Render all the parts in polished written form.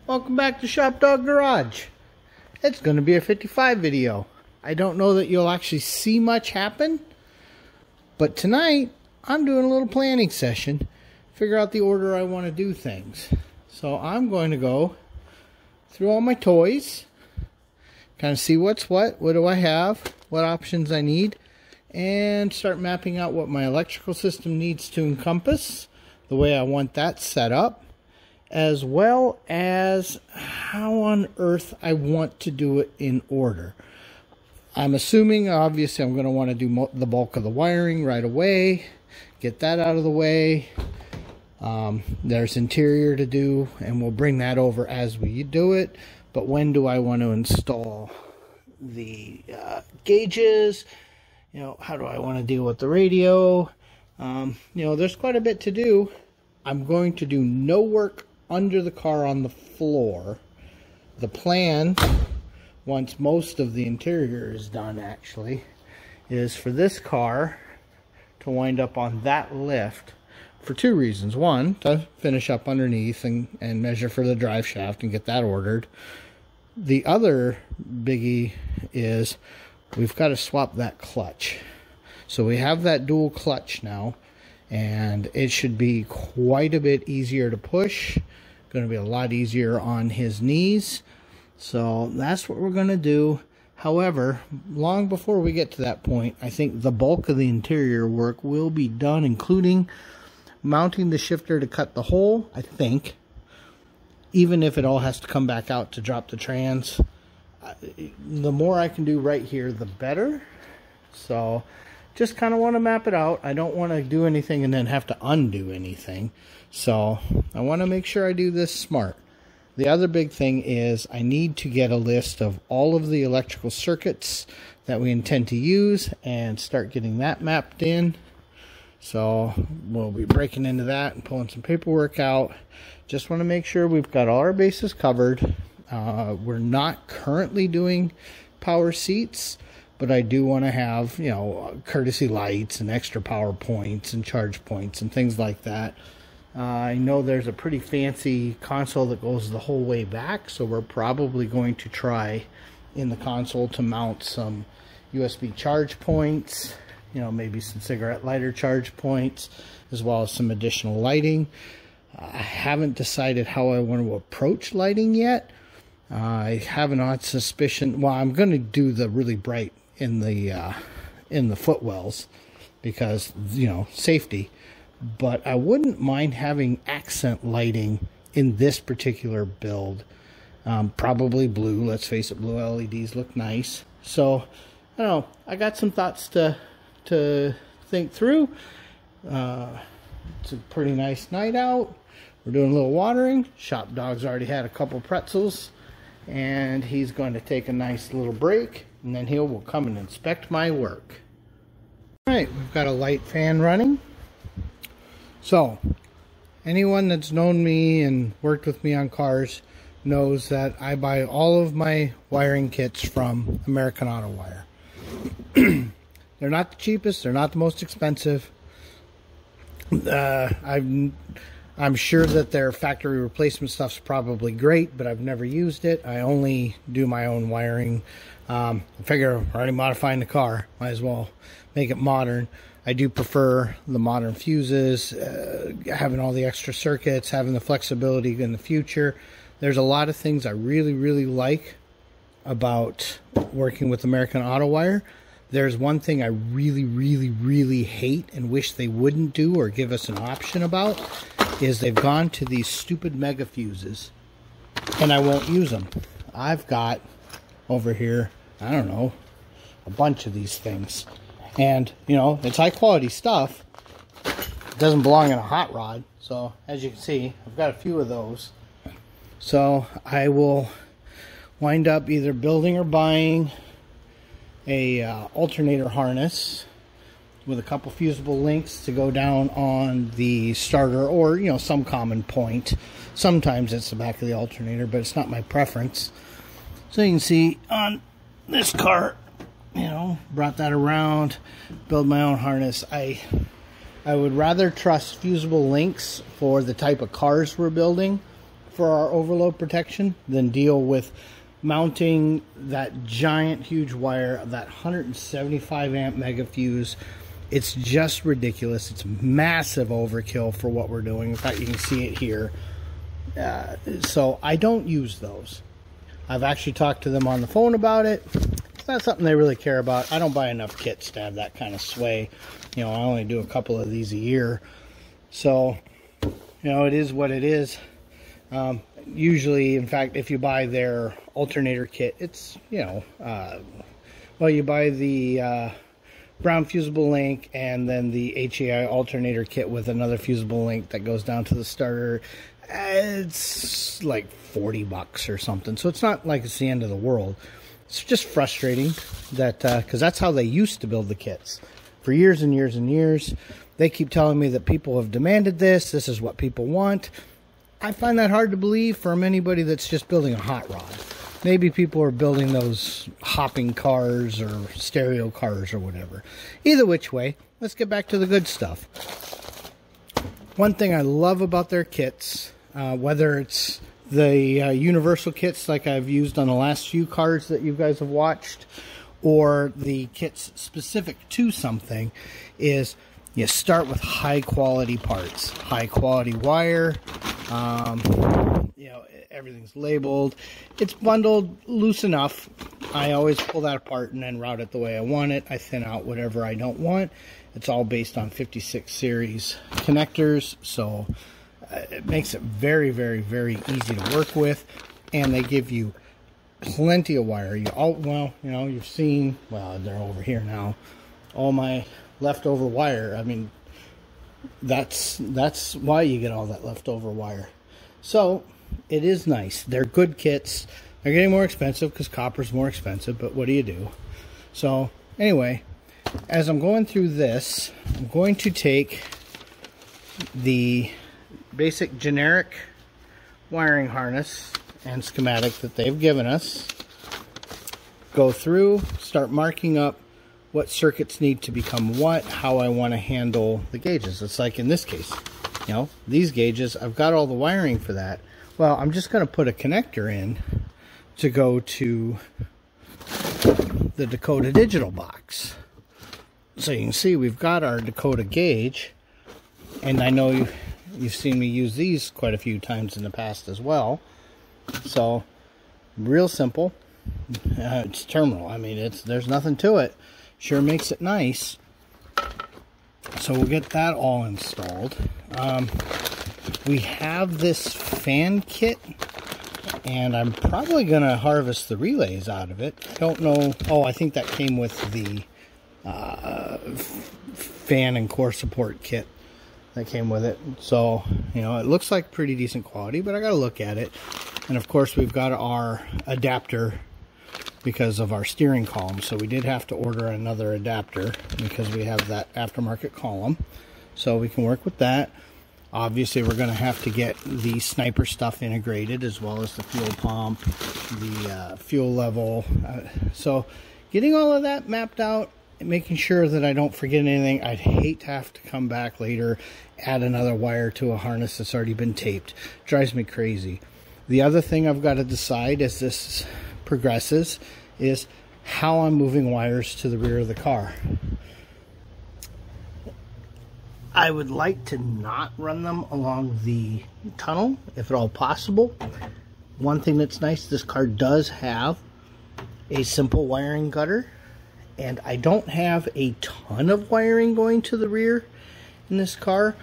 Welcome back to ShopDog-Garage. It's going to be a 55 video. I don't know that you'll actually see much happen, but tonight I'm doing a little planning session, figure out the order I want to do things. So I'm going to go through all my toys, kind of see what's what do I have, what options I need, and start mapping out what my electrical system needs to encompass, the way I want that set up, as well as how on earth I want to do it in order. I'm assuming, obviously, I'm going to want to do the bulk of the wiring right away, get that out of the way. There's interior to do, and we'll bring that over as we do it. But when do I want to install the gauges? You know, how do I want to deal with the radio? You know, there's quite a bit to do. I'm going to do no work under the car on the floor. The plan, once most of the interior is done actually, is for this car to wind up on that lift for two reasons. One, to finish up underneath and measure for the drive shaft and get that ordered. The other biggie is we've got to swap that clutch. So we have that dual clutch now, and it should be quite a bit easier to push. Going to be a lot easier on his knees. So that's what we're going to do. However, long before we get to that point, I think the bulk of the interior work will be done, including mounting the shifter to cut the hole, I think. Even if it all has to come back out to drop the trans. The more I can do right here, the better. So just kind of want to map it out. I don't want to do anything and then have to undo anything. So I want to make sure I do this smart. The other big thing is I need to get a list of all of the electrical circuits that we intend to use and start getting that mapped in. So we'll be breaking into that and pulling some paperwork out. Just want to make sure we've got all our bases covered. We're not currently doing power seats, but I do want to have, you know, courtesy lights and extra power points and charge points and things like that. I know there's a pretty fancy console that goes the whole way back, so we're probably going to try in the console to mount some USB charge points, you know, maybe some cigarette lighter charge points, as well as some additional lighting. I haven't decided how I want to approach lighting yet. I have an odd suspicion. Well, I'm going to do the really bright in the footwells because, you know, safety. But I wouldn't mind having accent lighting in this particular build. Probably blue. Let's face it, blue LEDs look nice. So, I don't know. I got some thoughts to think through. It's a pretty nice night out. We're doing a little watering. Shop Dog's already had a couple pretzels, and he's going to take a nice little break, and then he will come and inspect my work. Alright, we've got a light fan running. So, anyone that's known me and worked with me on cars knows that I buy all of my wiring kits from American Auto Wire. They're not the cheapest, they're not the most expensive. I'm sure that their factory replacement stuff's probably great, but I've never used it. I only do my own wiring. I figure I'm already modifying the car, might as well make it modern. I do prefer the modern fuses, having all the extra circuits, having the flexibility in the future. There's a lot of things I really, really like about working with American Auto Wire. There's one thing I really, really, really hate and wish they wouldn't do or give us an option about, is they've gone to these stupid mega fuses, and I won't use them. I've got over here, I don't know, a bunch of these things. And, you know, it's high quality stuff. It doesn't belong in a hot rod. So, as you can see, I've got a few of those. So, I will wind up either building or buying a alternator harness with a couple fusible links to go down on the starter, or, you know, some common point. Sometimes it's the back of the alternator, but it's not my preference. So you can see on this car, you know, brought that around, build my own harness. I would rather trust fusible links for the type of cars we're building for our overload protection than deal with mounting that giant huge wire, that 175 amp mega fuse. It's just ridiculous. It's massive overkill for what we're doing. In fact, you can see it here. So I don't use those. I've actually talked to them on the phone about it. It's not something they really care about. I don't buy enough kits to have that kind of sway. You know, I only do a couple of these a year. So, you know, it is what it is. Usually, in fact, if you buy their alternator kit, it's, you know, well, you buy the brown fusible link and then the HAI alternator kit with another fusible link that goes down to the starter. It's like 40 bucks or something. So it's not like it's the end of the world. It's just frustrating that, because that's how they used to build the kits for years and years and years. They keep telling me that people have demanded this. This is what people want. I find that hard to believe from anybody that's just building a hot rod. Maybe people are building those hopping cars or stereo cars or whatever. Either which way, let's get back to the good stuff. One thing I love about their kits, whether it's the universal kits like I've used on the last few cars that you guys have watched, or the kits specific to something, is you start with high quality parts, high quality wire. You know, everything's labeled. It's bundled loose enough. I always pull that apart and then route it the way I want it. I thin out whatever I don't want. It's all based on 56 series connectors, so it makes it very, very, very easy to work with. And they give you plenty of wire. Well, you know, you've seen, well, they're over here now, all my leftover wire. I mean, that's why you get all that leftover wire. So it is nice. They're good kits. They're getting more expensive because copper's more expensive, but what do you do? So anyway, as I'm going through this, I'm going to take the basic generic wiring harness and schematic that they've given us, go through, start marking up what circuits need to become what, how I want to handle the gauges. It's like in this case, you know, these gauges, I've got all the wiring for that. Well, I'm just going to put a connector in to go to the Dakota digital box. So you can see we've got our Dakota gauge, and I know you've seen me use these quite a few times in the past as well. So real simple. It's terminal. I mean, there's nothing to it. Sure makes it nice. So we'll get that all installed. We have this fan kit, and I'm probably going to harvest the relays out of it. I don't know. Oh, I think that came with the fan and core support kit that came with it. So, you know, it looks like pretty decent quality, but I got to look at it. And of course, we've got our adapter because of our steering column. So we did have to order another adapter because we have that aftermarket column. So we can work with that. Obviously, we're going to have to get the sniper stuff integrated, as well as the fuel pump, the fuel level. So getting all of that mapped out, making sure that I don't forget anything. I'd hate to have to come back later, add another wire to a harness that's already been taped. Drives me crazy. The other thing I've got to decide as this progresses is how I'm moving wires to the rear of the car. I would like to not run them along the tunnel, if at all possible. One thing that's nice, this car does have a simple wiring gutter, and I don't have a ton of wiring going to the rear in this car.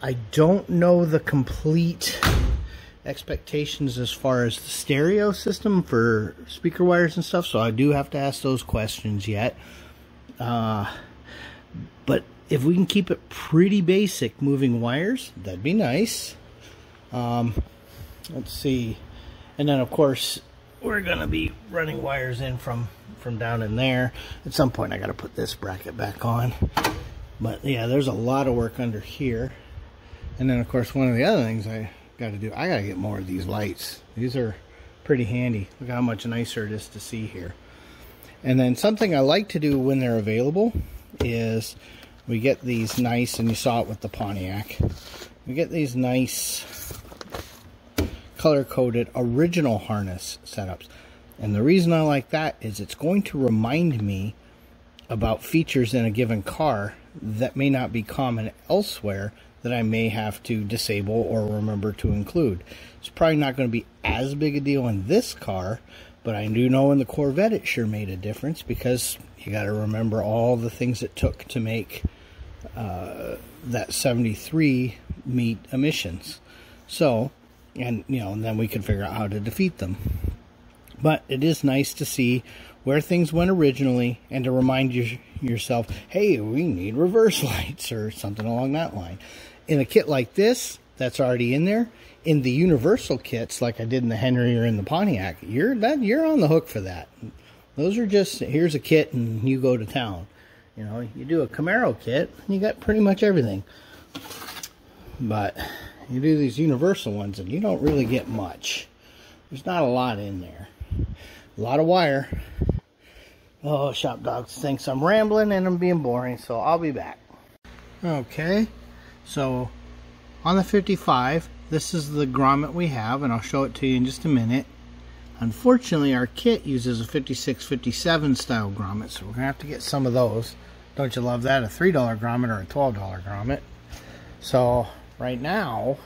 I don't know the complete expectations as far as the stereo system for speaker wires and stuff, so I do have to ask those questions yet. But if we can keep it pretty basic moving wires, that'd be nice. Let's see. And then of course we're gonna be running wires in from down in there. At some point I gotta put this bracket back on. But yeah, there's a lot of work under here. And then of course one of the other things I gotta do, I gotta get more of these lights. These are pretty handy. Look how much nicer it is to see here. And then something I like to do when they're available is we get these nice, and you saw it with the Pontiac, we get these nice color-coded original harness setups. And the reason I like that is it's going to remind me about features in a given car that may not be common elsewhere that I may have to disable or remember to include. It's probably not going to be as big a deal in this car, but I do know in the Corvette it sure made a difference, because you got to remember all the things it took to make that 73 meet emissions. So, and then we can figure out how to defeat them. But it is nice to see where things went originally, and to remind yourself, hey, we need reverse lights or something along that line. In a kit like this, that's already in there. In the universal kits, like I did in the Henry or in the Pontiac, you're on the hook for that. Those are just, here's a kit and you go to town. You do a Camaro kit and you got pretty much everything. But you do these universal ones and you don't really get much. There's not a lot in there. A lot of wire. Oh, Shop Dogs thinks I'm rambling and I'm being boring, so I'll be back. Okay, so on the 55, this is the grommet we have, and I'll show it to you in just a minute. Unfortunately, our kit uses a 56, 57 style grommet, so we're going to have to get some of those. Don't you love that? A $3 grommet or a $12 grommet. So, right now,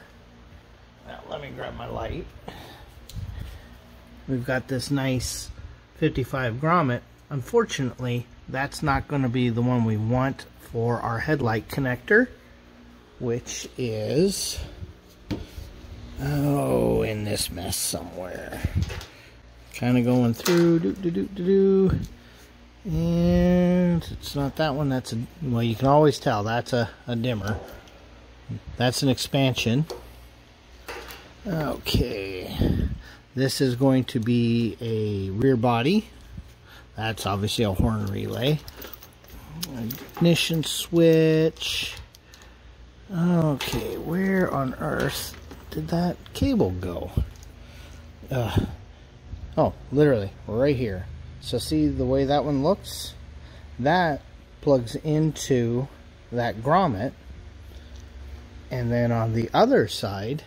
let me grab my light. We've got this nice 55 grommet. Unfortunately, that's not going to be the one we want for our headlight connector, which is, in this mess somewhere. Kind of going through, and it's not that one. That's well, you can always tell that's a dimmer. That's an expansion. Okay, this is going to be a rear body. That's obviously a horn relay. Ignition switch. Okay, where on earth did that cable go? Oh, literally, right here. So see the way that one looks? That plugs into that grommet. And then on the other side,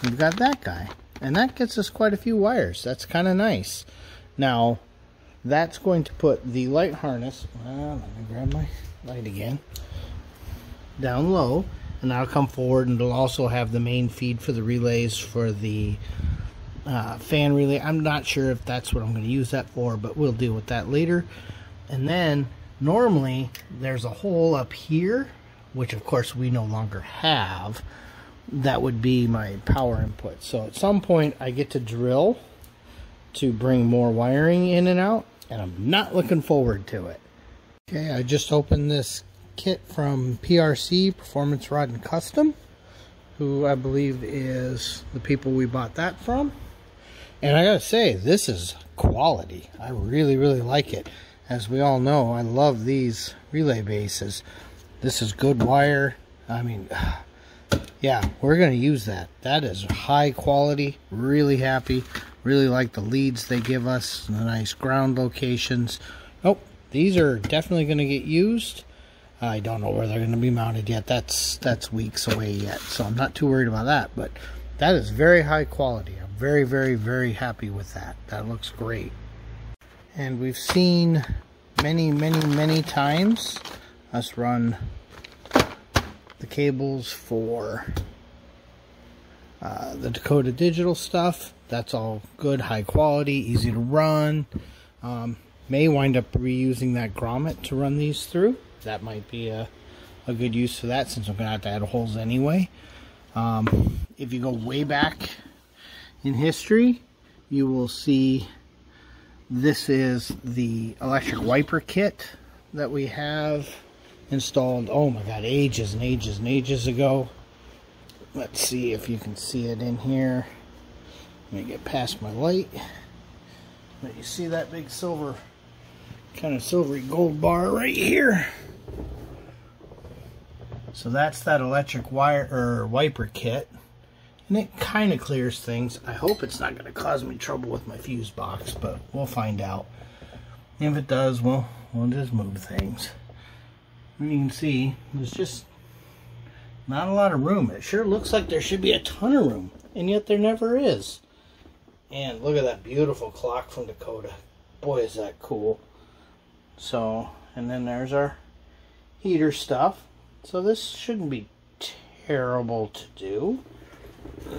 we've got that guy. And that gets us quite a few wires. That's kind of nice. Now, that's going to put the light harness, let me grab my light again, down low, and that'll come forward, and it'll also have the main feed for the relays for the fan relay. I'm not sure if that's what I'm going to use that for, but we'll deal with that later. And then normally there's a hole up here, which of course we no longer have. That would be my power input. So at some point I get to drill to bring more wiring in and out, and I'm not looking forward to it. Okay, I just opened this kit from PRC, Performance Rod and Custom, who I believe is the people we bought that from. And I gotta say, this is quality. I really, really like it. As we all know, I love these relay bases. This is good wire. I mean, yeah, we're gonna use that. That is high quality. Really happy. Really like the leads they give us. The nice ground locations. Oh, these are definitely gonna get used. I don't know where they're going to be mounted yet. That's weeks away yet, so I'm not too worried about that. But that is very high quality. I'm very, very, very happy with that. That looks great. And we've seen many, many, many times us run the cables for the Dakota Digital stuff. That's all good, high quality, easy to run. May wind up reusing that grommet to run these through. That might be a good use for that, since I'm going to have to add holes anyway. If you go way back in history, you will see this is the electric wiper kit that we have installed, oh my god, ages and ages and ages ago. Let's see if you can see it in here. Let me get past my light. But you see that big silver, kind of silvery gold bar right here? So that's that electric wire or wiper kit, and it kind of clears things. I hope it's not going to cause me trouble with my fuse box, but we'll find out. If it does, we'll just move things. You can see there's just not a lot of room. It sure looks like there should be a ton of room. and yet there never is. And look at that beautiful clock from Dakota. Boy, is that cool. So, and then there's our heater stuff. So this shouldn't be terrible to do.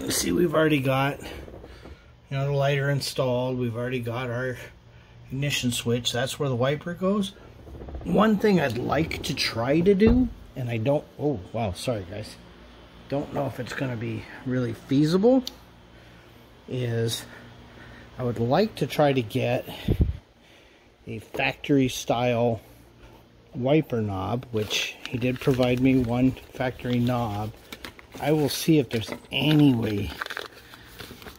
See, we've already got, the lighter installed. We've already got our ignition switch. That's where the wiper goes. One thing I'd like to try to do, and I don't, oh wow, sorry guys, don't know if it's going to be really feasible, is I would like to try to get a factory style wiper knob, which he did provide me one factory knob. I will see if there's any way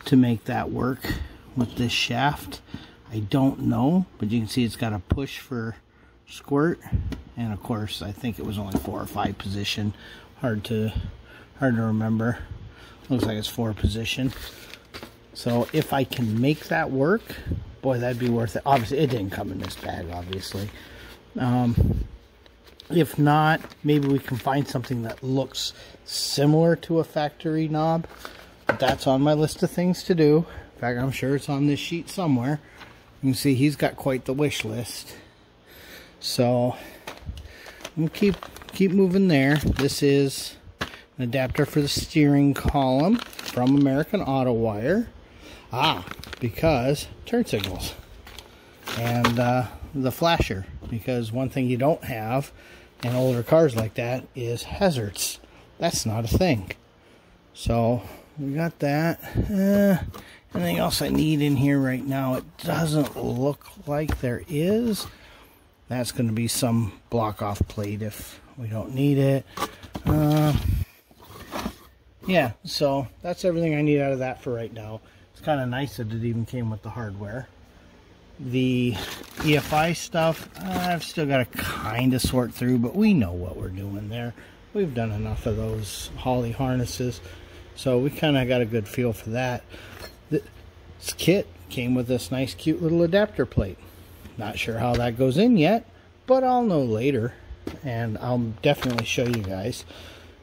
to make that work with this shaft. I don't know, but you can see it's got a push for squirt, and of course I think it was only 4 or 5 position. Hard to remember. Looks like it's 4 position. So if I can make that work, boy, that'd be worth it. Obviously it didn't come in this bag, obviously. If not, maybe we can find something that looks similar to a factory knob. But that's on my list of things to do. In fact, I'm sure it's on this sheet somewhere. You can see he's got quite the wish list. So we'll keep moving there. This is an adapter for the steering column from American Auto Wire. Because turn signals and the flasher, because one thing you don't have in older cars like that is hazards. That's not a thing. So we got that. Anything else I need in here right now? It doesn't look like there is. That's going to be some block off plate if we don't need it. Yeah, so that's everything I need out of that for right now. It's kind of nice that it even came with the hardware. The EFI stuff, I've still got to kind of sort through, but we know what we're doing there. We've done enough of those Holley harnesses, so we kind of got a good feel for that. This kit came with this nice cute little adapter plate. Not sure how that goes in yet, but I'll know later, and I'll definitely show you guys.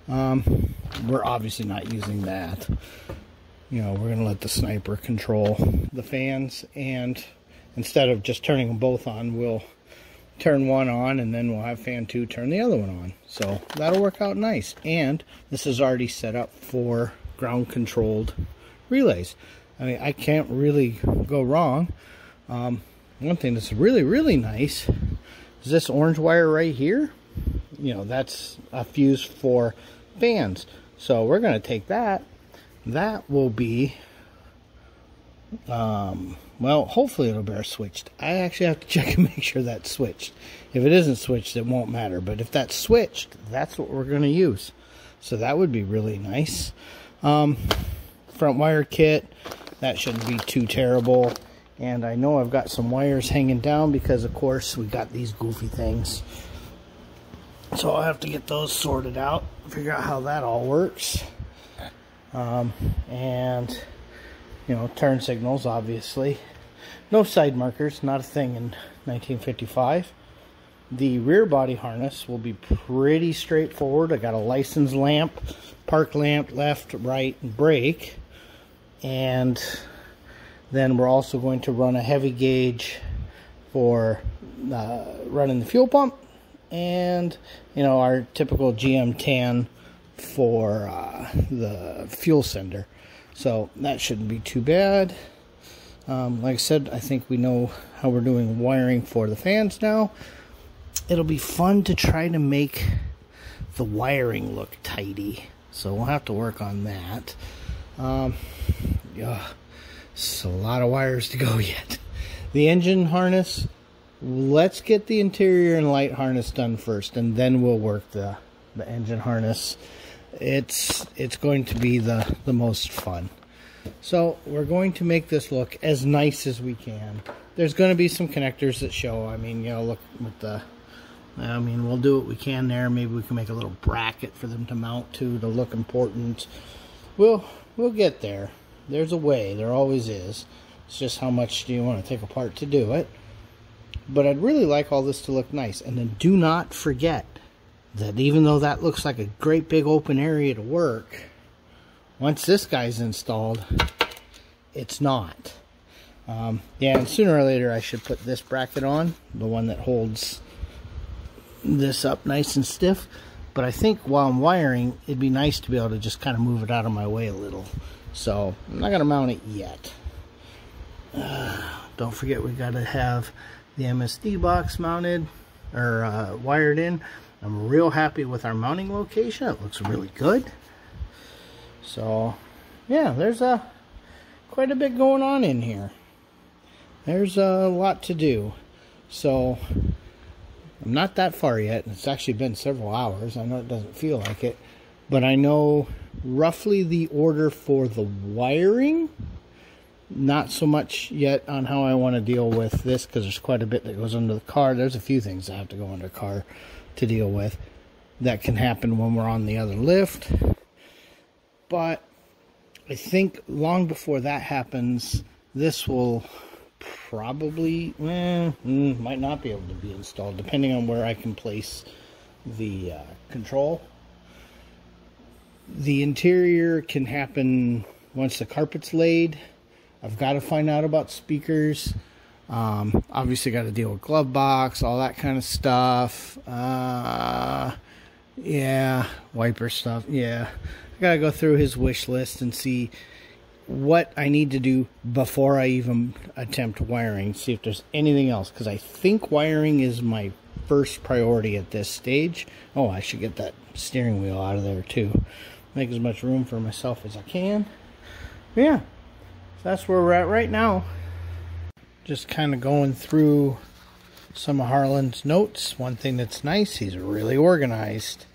We're obviously not using that. We're going to let the sniper control the fans, and instead of just turning them both on, we'll turn one on, and then we'll have fan 2 turn the other one on. So that'll work out nice. And this is already set up for ground controlled relays. I mean, I can't really go wrong. One thing that's really, really nice is this orange wire right here. That's a fuse for fans. So we're going to take that. That will be, well, hopefully it'll be switched. I actually have to check and make sure that's switched. If it isn't switched, it won't matter. But if that's switched, that's what we're going to use. So that would be really nice. Front wire kit, that shouldn't be too terrible. And I know I've got some wires hanging down because, of course, we got these goofy things. So I'll have to get those sorted out, figure out how that all works. And, turn signals, obviously. No side markers, not a thing in 1955. The rear body harness will be pretty straightforward. I got a license lamp, park lamp, left, right, and brake. And then we're also going to run a heavy gauge for running the fuel pump. And, our typical GM10 for the fuel sender. So that shouldn't be too bad. Like I said, I think we know how we're doing wiring for the fans now. It'll be fun to try to make the wiring look tidy. So we'll have to work on that. Yeah, it's a lot of wires to go yet. The engine harness, let's get the interior and light harness done first, and then we'll work the engine harness. It's going to be the most fun. So we're going to make this look as nice as we can. There's going to be some connectors that show. I mean, look with the, we'll do what we can there. Maybe we can make a little bracket for them to mount to look important. We'll get there. There's a way. There always is. It's just how much do you want to take apart to do it. But I'd really like all this to look nice. And then do not forget that even though that looks like a great big open area to work, once this guy's installed, it's not. Yeah, and sooner or later I should put this bracket on, the one that holds this up nice and stiff. But I think while I'm wiring, it'd be nice to be able to just kind of move it out of my way a little. So I'm not going to mount it yet. Don't forget, we got to have the MSD box mounted or wired in. I'm real happy with our mounting location. It looks really good. So yeah, there's quite a bit going on in here. There's a lot to do. So I'm not that far yet. It's actually been several hours. I know it doesn't feel like it, but I know roughly the order for the wiring. Not so much yet on how I want to deal with this, because there's quite a bit that goes under the car. There's a few things that have to go under the car to deal with. That can happen when we're on the other lift. But I think long before that happens, this will probably, might not be able to be installed, depending on where I can place the control. The interior can happen once the carpet's laid. I've got to find out about speakers. Obviously got to deal with glove box, all that kind of stuff. Yeah, wiper stuff. Yeah, I got to go through his wish list and see what I need to do before I even attempt wiring. See if there's anything else, because I think wiring is my first priority at this stage. Oh, I should get that steering wheel out of there too. Make as much room for myself as I can. But yeah, that's where we're at right now. Just kind of going through some of Harlan's notes. One thing that's nice, he's really organized.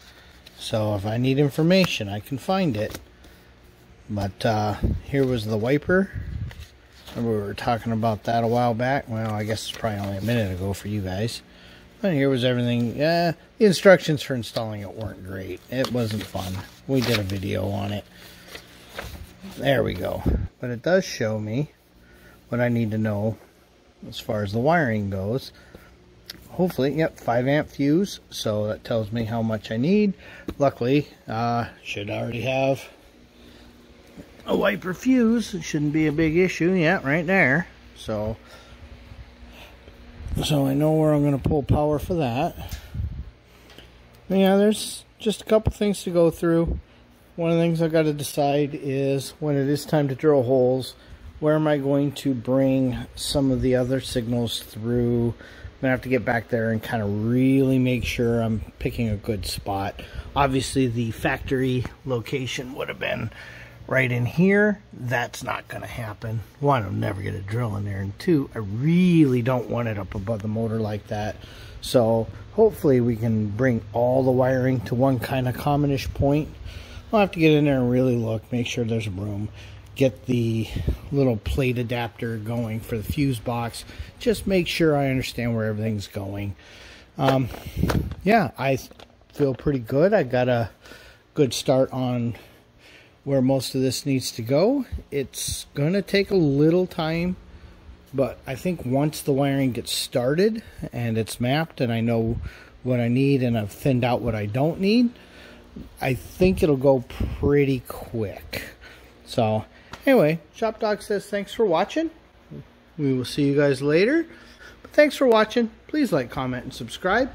So if I need information, I can find it. But here was the wiper. Remember we were talking about that a while back. Well, I guess it's probably only a minute ago for you guys. But here was everything. Yeah, the instructions for installing it weren't great. It wasn't fun. We did a video on it. There we go. But it does show me what I need to know as far as the wiring goes. Hopefully, yep, 5 amp fuse. So that tells me how much I need. Luckily, should already have a wiper fuse. It shouldn't be a big issue. Yeah, right there. So I know where I'm going to pull power for that. But yeah, there's just a couple things to go through. One of the things I've got to decide is when it is time to drill holes, where am I going to bring some of the other signals through? I'm going to have to get back there and kind of really make sure I'm picking a good spot. Obviously, the factory location would have been right in here. That's not going to happen. One, I'll never get a drill in there. And two, I really don't want it up above the motor like that. So hopefully we can bring all the wiring to one kind of commonish point. I'll have to get in there and really look, make sure there's room. Get the little plate adapter going for the fuse box. Just make sure I understand where everything's going. Yeah, I feel pretty good. I got a good start on where most of this needs to go. It's going to take a little time, but I think once the wiring gets started and it's mapped and I know what I need and I've thinned out what I don't need, I think it'll go pretty quick. So anyway, ShopDog says thanks for watching. We will see you guys later. But thanks for watching. Please like, comment, and subscribe.